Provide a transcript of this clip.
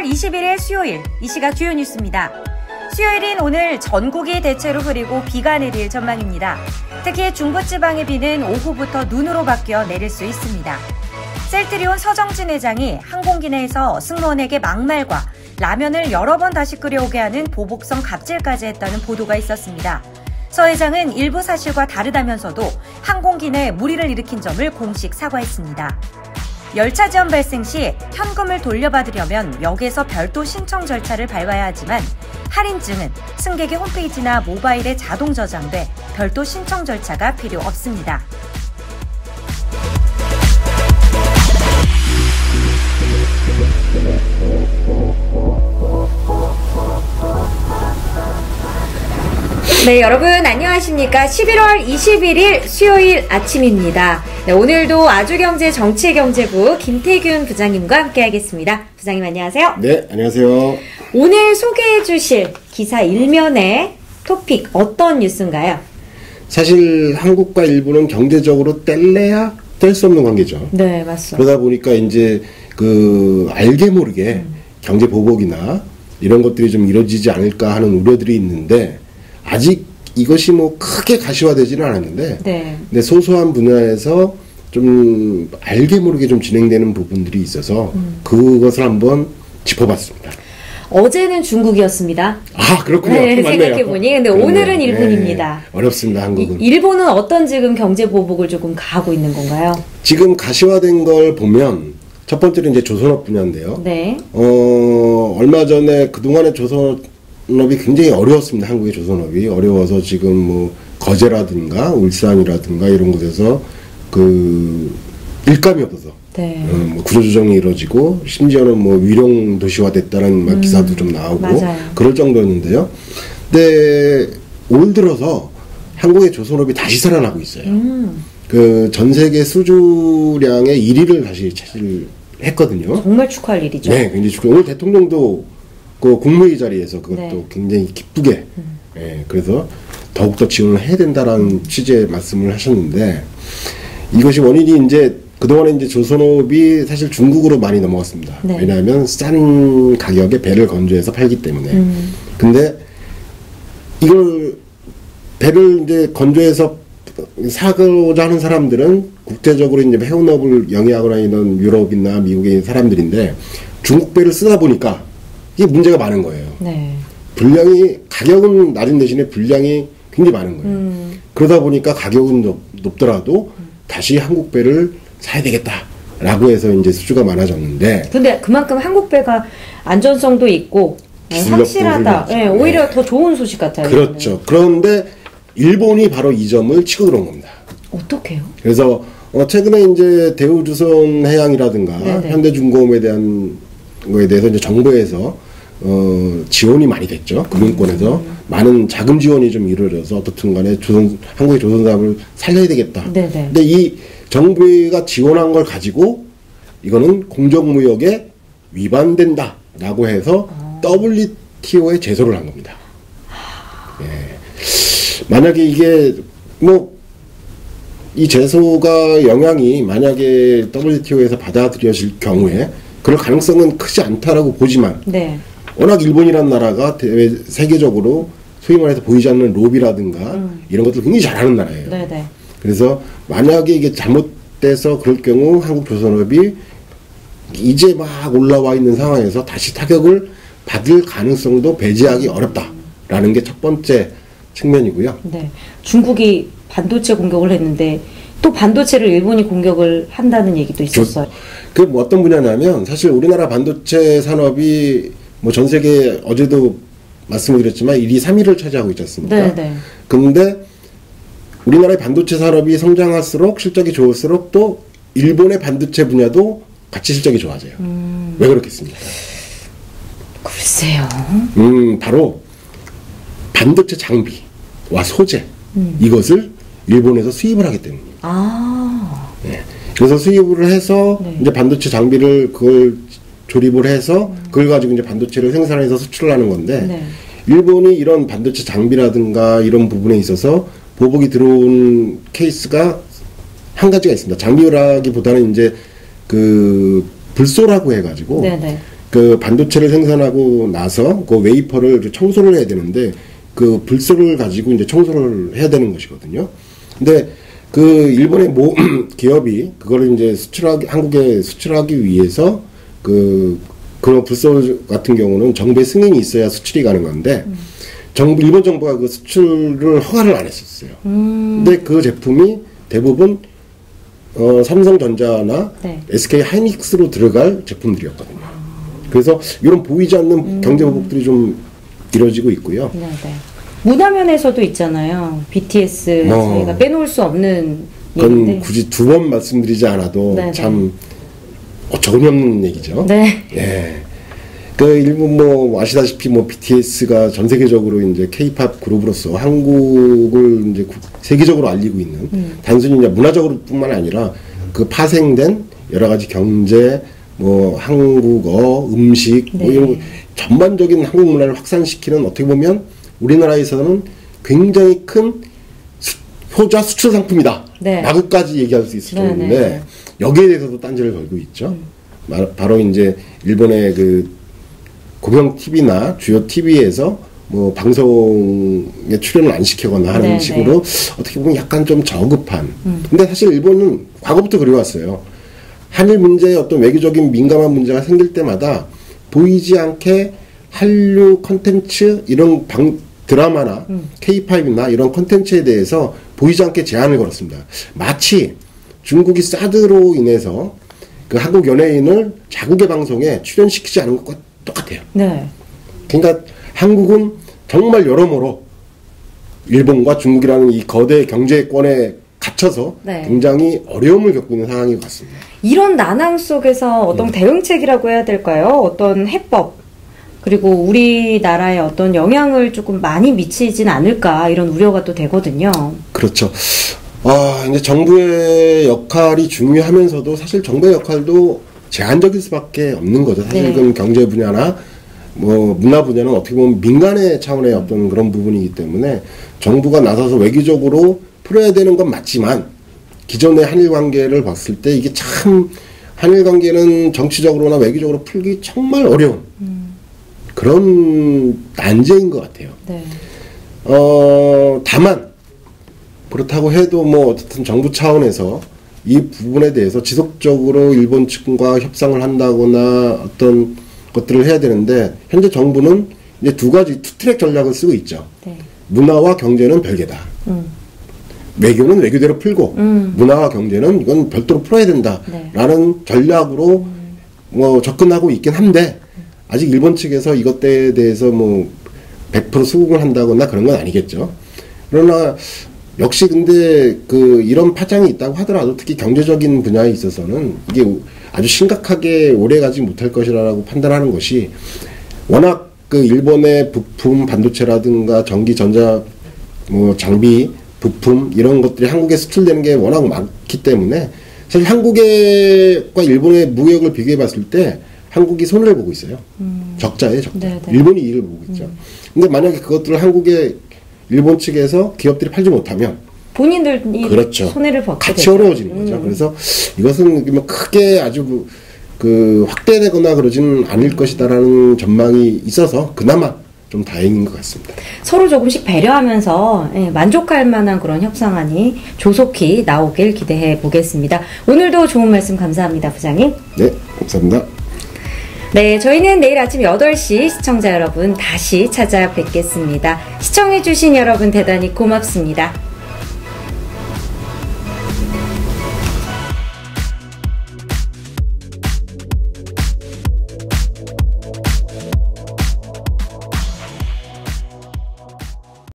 11월 21일 수요일, 이 시각 주요 뉴스입니다. 수요일인 오늘 전국이 대체로 흐리고 비가 내릴 전망입니다. 특히 중부지방의 비는 오후부터 눈으로 바뀌어 내릴 수 있습니다. 셀트리온 서정진 회장이 항공기 내에서 승무원에게 막말과 라면을 여러 번 다시 끓여오게 하는 보복성 갑질까지 했다는 보도가 있었습니다. 서 회장은 일부 사실과 다르다면서도 항공기 내 물의를 일으킨 점을 공식 사과했습니다. 열차 지연 발생 시 현금을 돌려받으려면 역에서 별도 신청 절차를 밟아야 하지만 할인증은 승객의 홈페이지나 모바일에 자동 저장돼 별도 신청 절차가 필요 없습니다. 네, 여러분 안녕하십니까? 11월 21일 수요일 아침입니다. 네, 오늘도 아주경제 정치경제부 김태균 부장님과 함께하겠습니다. 부장님 안녕하세요. 네, 안녕하세요. 오늘 소개해 주실 기사 일면의 토픽 어떤 뉴스인가요? 사실 한국과 일본은 경제적으로 뗄래야 뗄 수 없는 관계죠. 네, 맞습니다. 그러다 보니까 이제 알게 모르게 경제 보복이나 이런 것들이 좀 이루어지지 않을까 하는 우려들이 있는데 아직 이것이 뭐 크게 가시화되지는 않았는데, 네. 근데 소소한 분야에서 좀 알게 모르게 좀 진행되는 부분들이 있어서 그것을 한번 짚어봤습니다. 어제는 중국이었습니다. 아, 그렇군요. 네, 맞네요. 생각해보니. 근데 그러네요. 오늘은 일본입니다. 네, 어렵습니다, 한국은. 일본은 어떤 지금 경제 보복을 조금 가하고 있는 건가요? 지금 가시화된 걸 보면 첫 번째는 이제 조선업 분야인데요. 네. 얼마 전에 그동안의 조선업이 굉장히 어려웠습니다. 한국의 조선업이 어려워서 지금 뭐 거제라든가 울산이라든가 이런 곳에서 일감이 없어서 네. 뭐 구조조정이 이루어지고 심지어는 뭐 위령 도시화 됐다는 막 기사도 좀 나오고 맞아요. 그럴 정도였는데요. 근데 올 들어서 한국의 조선업이 다시 살아나고 있어요. 전 세계 수주량의 1위를 다시 차지했거든요. 정말 축하할 일이죠. 네, 굉장히 축하. 오늘 대통령도 그 국무회의 자리에서 그것도 네. 굉장히 기쁘게, 그래서 더욱더 지원을 해야 된다라는 취지의 말씀을 하셨는데, 이것이 원인이 이제, 그동안에 이제 조선업이 사실 중국으로 많이 넘어갔습니다. 네. 왜냐하면 싼 가격에 배를 건조해서 팔기 때문에. 근데, 이걸, 배를 이제 건조해서 사고자 하는 사람들은 국제적으로 이제 해운업을 영위하거나 있는 유럽이나 미국의 사람들인데, 중국 배를 쓰다 보니까, 이게 문제가 많은 거예요. 네. 가격은 낮은 대신에 분량이 굉장히 많은 거예요. 그러다 보니까 가격은 높더라도 다시 한국 배를 사야 되겠다라고 해서 이제 수주가 많아졌는데. 근데 그만큼 한국 배가 안전성도 있고 확실하다. 네, 오히려 더 좋은 소식 같아요. 그렇죠. 이거는. 그런데 일본이 바로 이 점을 치고 들어온 겁니다. 어떻게요? 그래서 최근에 이제 대우조선해양이라든가 네네. 현대중공업에 대한 거에 대해서 이제 정부에서 지원이 많이 됐죠. 금융권에서 많은 자금 지원이 좀 이루어져서 어떻든 간에 한국의 조선사업을 살려야 되겠다. 네네. 근데 이 정부가 지원한 걸 가지고 이거는 공정무역에 위반된다라고 해서 WTO에 제소를 한 겁니다. 만약에 이게 이 제소가 영향이 만약에 WTO에서 받아들여질 경우에 그럴 가능성은 크지 않다라고 보지만 네. 워낙 일본이라는 나라가 세계적으로 소위 말해서 보이지 않는 로비라든가 이런 것들 굉장히 잘하는 나라예요. 네네. 그래서 만약에 이게 잘못돼서 그럴 경우 한국 조선업이 이제 막 올라와 있는 상황에서 다시 타격을 받을 가능성도 배제하기 어렵다라는 게 첫 번째 측면이고요. 네. 중국이 반도체 공격을 했는데 또 반도체를 일본이 공격을 한다는 얘기도 있었어요. 뭐 어떤 분야냐면 사실 우리나라 반도체 산업이 뭐 전 세계 어제도 말씀을 드렸지만 1위, 3위를 차지하고 있지 않습니까? 네네. 그런데 우리나라의 반도체 산업이 성장할수록 실적이 좋을수록 또 일본의 반도체 분야도 같이 실적이 좋아져요. 왜 그렇겠습니까? 글쎄요. 바로 반도체 장비와 소재 이것을 일본에서 수입을 하기 때문입니다. 아. 네. 그래서 수입을 해서 네. 이제 반도체 장비를 그걸 조립을 해서 그걸 가지고 이제 반도체를 생산해서 수출을 하는 건데 네. 일본이 이런 반도체 장비라든가 이런 부분에 있어서 보복이 들어온 케이스가 한 가지가 있습니다. 장비라기보다는 이제 불소라고 해가지고 네네. 그 반도체를 생산하고 나서 그 웨이퍼를 청소를 해야 되는데 그 불소를 가지고 이제 청소를 해야 되는 것이거든요. 근데 그 일본의 모 기업이 그거를 이제 한국에 수출하기 위해서 그런 불소 같은 경우는 정부의 승인이 있어야 수출이 가능한데 일본 정부가 그 수출을 허가를 안 했었어요. 근데 그 제품이 대부분 삼성전자나 네. SK 하이닉스로 들어갈 제품들이었거든요. 그래서 이런 보이지 않는 경제 보복들이 좀 이루어지고 있고요. 네, 네. 문화면에서도 있잖아요. BTS 저희가 빼놓을 수 없는 그건 얘기인데. 굳이 두 번 말씀드리지 않아도 네, 참 어처구니없는 얘기죠. 네. 예. 그 일본 뭐 아시다시피 뭐 BTS가 전 세계적으로 이제 K-팝 그룹으로서 한국을 이제 세계적으로 알리고 있는 단순히 이제 문화적으로뿐만 아니라 그 파생된 여러 가지 경제 뭐 한국어 음식 네. 뭐 이런 전반적인 한국 문화를 확산시키는 어떻게 보면 우리나라에서는 굉장히 큰 효자 수출 상품이다. 네. 라고까지 얘기할 수 있을 정도인데 네, 네. 여기에 대해서도 딴지를 걸고 있죠. 바로 이제 일본의 그 공영 TV나 주요 TV에서 뭐 방송에 출연을 안 시키거나 하는 네, 식으로 네. 어떻게 보면 약간 좀 저급한. 근데 사실 일본은 과거부터 그래왔어요. 한일 문제에 어떤 외교적인 민감한 문제가 생길 때마다 보이지 않게 한류 콘텐츠 이런 드라마나 K-팝이나 이런 콘텐츠에 대해서 보이지 않게 제한을 걸었습니다. 마치 중국이 사드로 인해서 그 한국 연예인을 자국의 방송에 출연시키지 않은 것과 똑같아요. 네. 그러니까 한국은 정말 여러모로 일본과 중국이라는 이 거대 경제권에 갇혀서 네. 굉장히 어려움을 겪고 있는 상황인 것 같습니다. 이런 난항 속에서 어떤 대응책이라고 해야 될까요? 어떤 해법 그리고 우리나라에 어떤 영향을 조금 많이 미치진 않을까 이런 우려가 또 되거든요. 그렇죠. 이제 정부의 역할이 중요하면서도 사실 정부의 역할도 제한적일 수밖에 없는 거죠. 사실은 네. 경제 분야나 뭐 문화 분야는 어떻게 보면 민간의 차원의 어떤 그런 부분이기 때문에 정부가 나서서 외교적으로 풀어야 되는 건 맞지만 기존의 한일 관계를 봤을 때 이게 참 한일 관계는 정치적으로나 외교적으로 풀기 정말 어려운 그런 난제인 것 같아요. 네. 다만 그렇다고 해도 뭐 어쨌든 정부 차원에서 이 부분에 대해서 지속적으로 일본 측과 협상을 한다거나 어떤 것들을 해야 되는데 현재 정부는 이제 두 트랙 전략을 쓰고 있죠. 네. 문화와 경제는 별개다. 외교는 외교대로 풀고 문화와 경제는 이건 별도로 풀어야 된다라는 네. 전략으로 뭐 접근하고 있긴 한데 아직 일본 측에서 이것에 대해서 뭐 100% 수긍을 한다거나 그런 건 아니겠죠. 그러나 역시 근데 이런 파장이 있다고 하더라도 특히 경제적인 분야에 있어서는 이게 아주 심각하게 오래가지 못할 것이라고 판단하는 것이 워낙 일본의 부품 반도체라든가 전기 전자 뭐 장비 부품 이런 것들이 한국에 수출되는 게 워낙 많기 때문에 사실 한국과 일본의 무역을 비교해 봤을 때 한국이 손해를 보고 있어요. 적자예요, 적자. 네네. 일본이 이익을 보고 있죠. 근데 만약에 그것들을 한국의 일본 측에서 기업들이 팔지 못하면 본인들이 그렇죠. 손해를 벗게 같이 어려워지는 거죠. 그래서 이것은 뭐 크게 아주 확대되거나 그러지는 않을 것이다라는 전망이 있어서 그나마 좀 다행인 것 같습니다. 서로 조금씩 배려하면서 만족할 만한 그런 협상안이 조속히 나오길 기대해 보겠습니다. 오늘도 좋은 말씀 감사합니다, 부장님. 네, 감사합니다. 네, 저희는 내일 아침 8시 시청자 여러분 다시 찾아뵙겠습니다. 시청해주신 여러분 대단히 고맙습니다.